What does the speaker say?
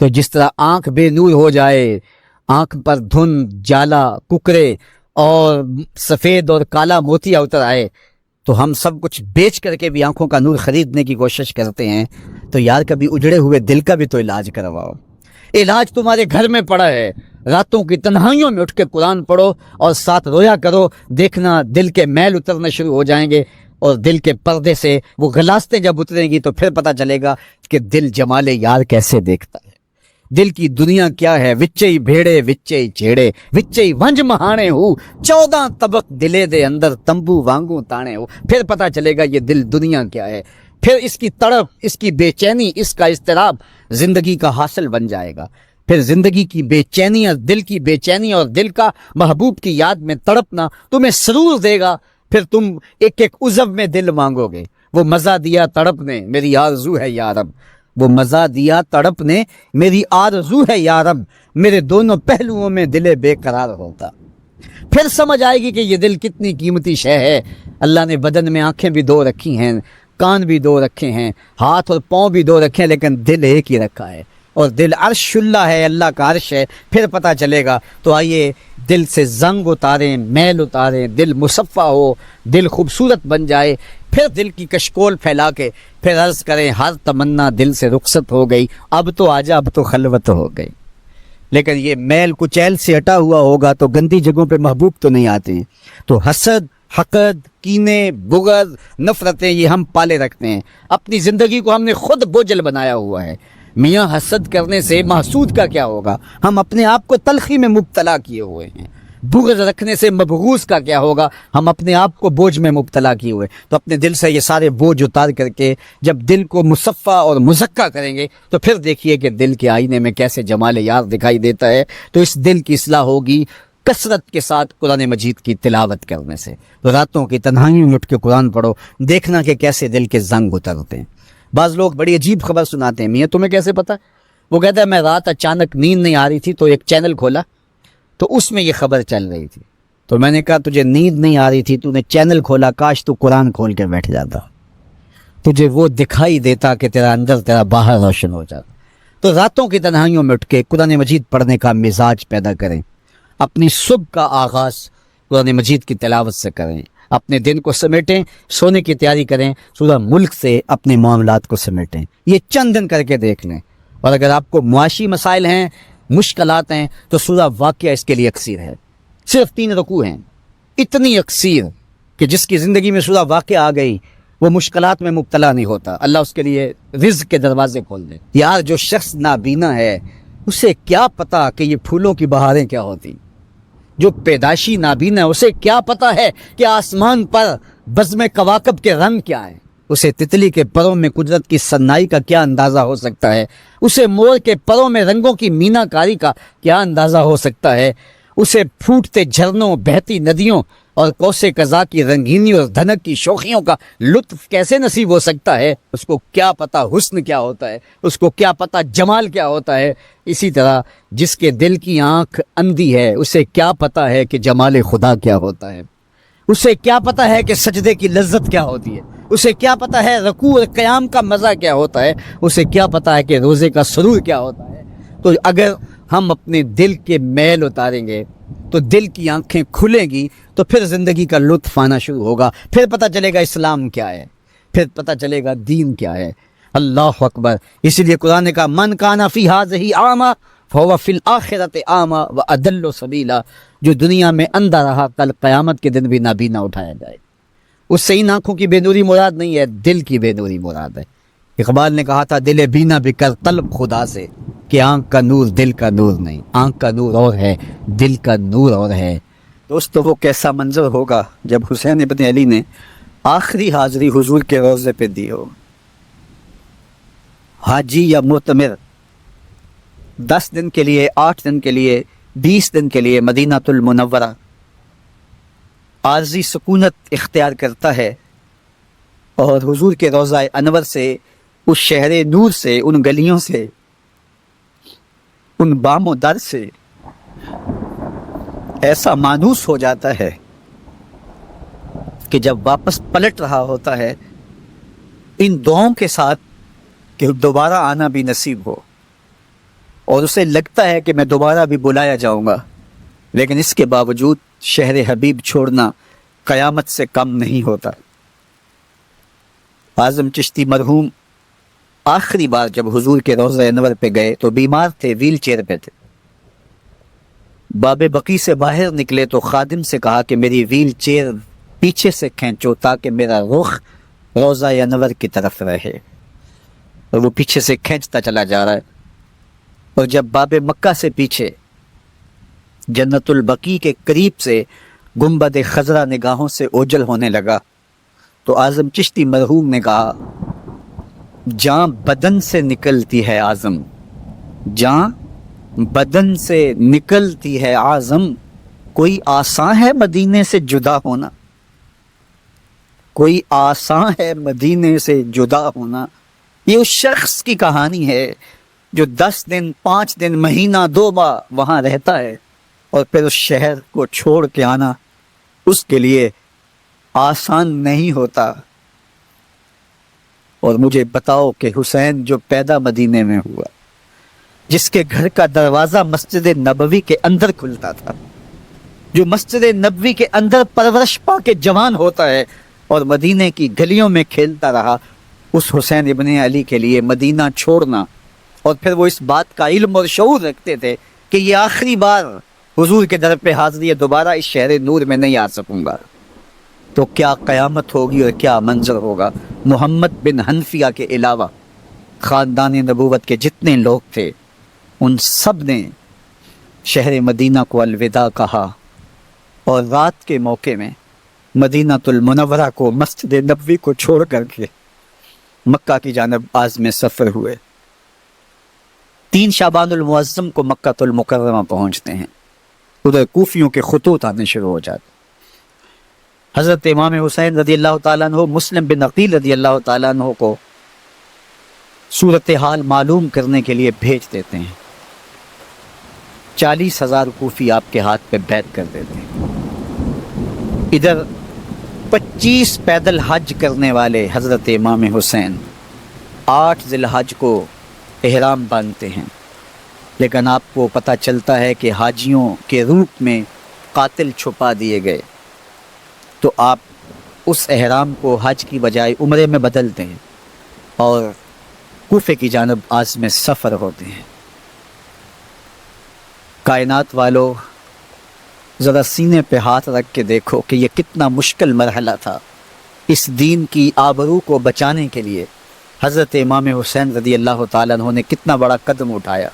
تو جس طرح آنکھ بے نور ہو جائے، آنکھ پر دھند، جالا، ککرے اور سفید اور کالا موتیا اتر آئے، تو ہم سب کچھ بیچ کر کے بھی آنکھوں کا نور خریدنے کی کوشش کرتے ہیں. تو یار کبھی اجڑے ہوئے دل کا بھی تو علاج کرواؤ. علاج تمہارے گھر میں پڑا ہے. راتوں کی تنہائیوں میں اٹھ کے قرآن پڑھو اور ساتھ رویا کرو. دیکھنا دل کے میل اترنا شروع ہو جائیں گے، اور دل کے پردے سے وہ غلاستیں جب اتریں گی تو پھر پتہ چلے گا کہ دل جمال یار کیسے دیکھتا ہے. دل کی دنیا کیا ہے. وچے بھیڑے وچے چیڑے وچے ونج مہانے ہو، 14 طبق دلے دے اندر تمبو وانگوں تانے ہو. پھر پتہ چلے گا یہ دل دنیا کیا ہے. پھر اس کی تڑپ، اس کی بے چینی، اس کا اضطراب زندگی کا حاصل بن جائے گا. پھر زندگی کی بے چینی اور دل کی بے چینی اور دل کا محبوب کی یاد میں تڑپنا تمہیں سرور دے گا. پھر تم ایک ایک عضو میں دل مانگو گے. وہ مزہ دیا تڑپ نے میری آرزو ہے یارب، وہ مزہ دیا تڑپ نے میری آرزو ہے یارب، میرے دونوں پہلوؤں میں دل بے قرار ہوتا. پھر سمجھ آئے گی کہ یہ دل کتنی قیمتی شے ہے. اللہ نے بدن میں آنکھیں بھی 2 رکھی ہیں، کان بھی 2 رکھے ہیں، ہاتھ اور پاؤں بھی 2 رکھے ہیں، لیکن دل ایک ہی رکھا ہے. اور دل عرش اللہ ہے، اللہ کا عرش ہے. پھر پتہ چلے گا. تو آئیے دل سے زنگ اتاریں، میل اتاریں، دل مصفہ ہو، دل خوبصورت بن جائے. پھر دل کی کشکول پھیلا کے پھر عرض کریں ہر تمنا دل سے رخصت ہو گئی، اب تو آجا، اب تو خلوت ہو گئی. لیکن یہ میل کچیل سے ہٹا ہوا ہوگا تو گندی جگہوں پہ محبوب تو نہیں آتے ہیں. تو حسد، حقد، کینے، بغض، نفرتیں یہ ہم پالے رکھتے ہیں. اپنی زندگی کو ہم نے خود بوجھل بنایا ہوا ہے. میاں حسد کرنے سے محسود کا کیا ہوگا؟ ہم اپنے آپ کو تلخی میں مبتلا کیے ہوئے ہیں. بغض رکھنے سے مبغوض کا کیا ہوگا؟ ہم اپنے آپ کو بوجھ میں مبتلا کیے ہوئے. تو اپنے دل سے یہ سارے بوجھ اتار کر کے جب دل کو مصفہ اور مزکہ کریں گے تو پھر دیکھیے کہ دل کے آئینے میں کیسے جمال یار دکھائی دیتا ہے. تو اس دل کی اصلاح ہوگی کثرت کے ساتھ قرآن مجید کی تلاوت کرنے سے. تو راتوں کی تنہائیوں میں اٹھ کے قرآن پڑھو، دیکھنا کہ کیسے دل کے زنگ اترتے ہیں. بعض لوگ بڑی عجیب خبر سناتے ہیں، میاں تمہیں کیسے پتا؟ وہ کہتا ہے میں رات اچانک نیند نہیں آ رہی تھی تو ایک چینل کھولا تو اس میں یہ خبر چل رہی تھی. تو میں نے کہا تجھے نیند نہیں آ رہی تھی، تو نے چینل کھولا، کاش تو قرآن کھول کے بیٹھ جاتا، تجھے وہ دکھائی دیتا کہ تیرا اندر تیرا باہر روشن ہو جاتا. تو راتوں کی تنہائیوں میں اٹھ کے قرآن مجید پڑھنے کا مزاج پیدا کریں. اپنی صبح کا آغاز قرآن مجید کی تلاوت سے کریں. اپنے دن کو سمیٹیں، سونے کی تیاری کریں، سورہ ملک سے اپنے معاملات کو سمیٹیں. یہ چند دن کر کے دیکھ لیں. اور اگر آپ کو معاشی مسائل ہیں، مشکلات ہیں، تو سورہ واقعہ اس کے لیے اکثیر ہے. صرف 3 رکوع ہیں، اتنی اکثیر کہ جس کی زندگی میں سورہ واقعہ آ گئی وہ مشکلات میں مبتلا نہیں ہوتا. اللہ اس کے لیے رزق کے دروازے کھول دے. یار جو شخص نابینا ہے اسے کیا پتا کہ یہ پھولوں کی بہاریں کیا ہوتی. جو پیدائشی نابینا ہے اسے کیا پتا ہے کہ آسمان پر بزم کواکب کے رنگ کیا ہیں. اسے تتلی کے پروں میں قدرت کی صنائی کا کیا اندازہ ہو سکتا ہے. اسے مور کے پروں میں رنگوں کی مینا کاری کا کیا اندازہ ہو سکتا ہے. اسے پھوٹتے جھرنوں، بہتی ندیوں اور کوسے قضا کی رنگینی اور دھنک کی شوخیوں کا لطف کیسے نصیب ہو سکتا ہے. اس کو کیا پتا حسن کیا ہوتا ہے، اس کو کیا پتا جمال کیا ہوتا ہے. اسی طرح جس کے دل کی آنکھ اندھی ہے اسے کیا پتا ہے کہ جمال خدا کیا ہوتا ہے. اسے کیا پتا ہے کہ سجدے کی لذت کیا ہوتی ہے. اسے کیا پتا ہے رکوع اور قیام کا مزہ کیا ہوتا ہے. اسے کیا پتا ہے کہ روزے کا سرور کیا ہوتا ہے. تو اگر ہم اپنے دل کے میل اتاریں گے تو دل کی آنکھیں کھلیں گی تو پھر زندگی کا لطف آنا شروع ہوگا. پھر پتہ چلے گا اسلام کیا ہے، پھر پتہ چلے گا دین کیا ہے. اللہ اکبر. اسی لیے قرآن نے کہا من کان فی ہذہ اعمی فہو فی الآخرۃ اعمی واضل سبیلا. جو دنیا میں اندھا رہا کل قیامت کے دن بھی نابینا اٹھایا جائے. اس سے ان آنکھوں کی بے نوری مراد نہیں ہے، دل کی بے نوری مراد ہے. اقبال نے کہا تھا دل بینا بھی کر طلب خدا سے کہ آنکھ کا نور دل کا نور نہیں. آنکھ کا نور اور ہے، دل کا نور اور ہے. دوستو وہ کیسا منظر ہوگا جب حسین ابن علی نے آخری حاضری حضور کے روضے پہ دی ہو. حاجی یا معتمر 10 دن کے لیے، 8 دن کے لیے، 20 دن کے لیے مدینہ المنورہ عارضی سکونت اختیار کرتا ہے اور حضور کے روضہ انور سے، اس شہر نور سے، ان گلیوں سے، ان بام و در سے ایسا مانوس ہو جاتا ہے کہ جب واپس پلٹ رہا ہوتا ہے ان دعاؤں کے ساتھ کہ دوبارہ آنا بھی نصیب ہو. اور اسے لگتا ہے کہ میں دوبارہ بھی بلایا جاؤں گا، لیکن اس کے باوجود شہر حبیب چھوڑنا قیامت سے کم نہیں ہوتا۔ اعظم چشتی مرحوم آخری بار جب حضور کے روضہ انور پہ گئے تو بیمار تھے، ویل چیئر پہ تھے۔ باب بقی سے باہر نکلے تو خادم سے کہا کہ میری ویل چیئر پیچھے سے کھینچو تاکہ میرا رخ روضہ انور کی طرف رہے، اور وہ پیچھے سے کھینچتا چلا جا رہا ہے، اور جب باب مکہ سے پیچھے جنت البقیع کے قریب سے گنبد خضرا نگاہوں سے اوجل ہونے لگا تو اعظم چشتی مرحوم نے کہا، جان بدن سے نکلتی ہے اعظم، جان بدن سے نکلتی ہے اعظم، کوئی آسان ہے مدینے سے جدا ہونا، کوئی آسان ہے مدینے سے جدا ہونا۔ یہ اس شخص کی کہانی ہے جو 10 دن 5 دن مہینہ 2 ماہ وہاں رہتا ہے اور پھر اس شہر کو چھوڑ کے آنا اس کے لیے آسان نہیں ہوتا۔ اور مجھے بتاؤ کہ حسین جو پیدا مدینے میں ہوا، جس کے گھر کا دروازہ مسجد نبوی کے اندر کھلتا تھا، جو مسجد نبوی کے اندر پرورش پا کے جوان ہوتا ہے اور مدینے کی گلیوں میں کھیلتا رہا، اس حسین ابن علی کے لیے مدینہ چھوڑنا، اور پھر وہ اس بات کا علم اور شعور رکھتے تھے کہ یہ آخری بار حضور کے در پہ حاضری ہے، دوبارہ اس شہر نور میں نہیں آ سکوں گا، تو کیا قیامت ہوگی اور کیا منظر ہوگا۔ محمد بن حنفیہ کے علاوہ خاندان نبوت کے جتنے لوگ تھے ان سب نے شہر مدینہ کو الوداع کہا، اور رات کے موقع میں مدینہ المنورہ کو، مسجد نبوی کو چھوڑ کر کے مکہ کی جانب عازم سفر ہوئے۔ 3 شعبان المعظم کو مکہ المکرمہ پہنچتے ہیں، ادھر کوفیوں کے خطوط آنے شروع ہو جاتے۔ حضرت امام حسین رضی اللہ تعالیٰ عنہ مسلم بن عقیل رضی اللہ تعالیٰ عنہ کو صورتحال معلوم کرنے کے لیے بھیج دیتے ہیں۔ 40,000 کوفی آپ کے ہاتھ پہ بیعت کر دیتے ہیں۔ ادھر 25 پیدل حج کرنے والے حضرت امام حسین 8 ذی الحج کو احرام باندھتے ہیں، لیکن آپ کو پتہ چلتا ہے کہ حاجیوں کے روپ میں قاتل چھپا دیے گئے، تو آپ اس احرام کو حج کی بجائے عمرے میں بدلتے ہیں اور کوفے کی جانب عازم سفر ہوتے ہیں۔ کائنات والو، ذرا سینے پہ ہاتھ رکھ کے دیکھو کہ یہ کتنا مشکل مرحلہ تھا۔ اس دین کی آبرو کو بچانے کے لیے حضرت امام حسین رضی اللہ تعالیٰ عنہ نے کتنا بڑا قدم اٹھایا۔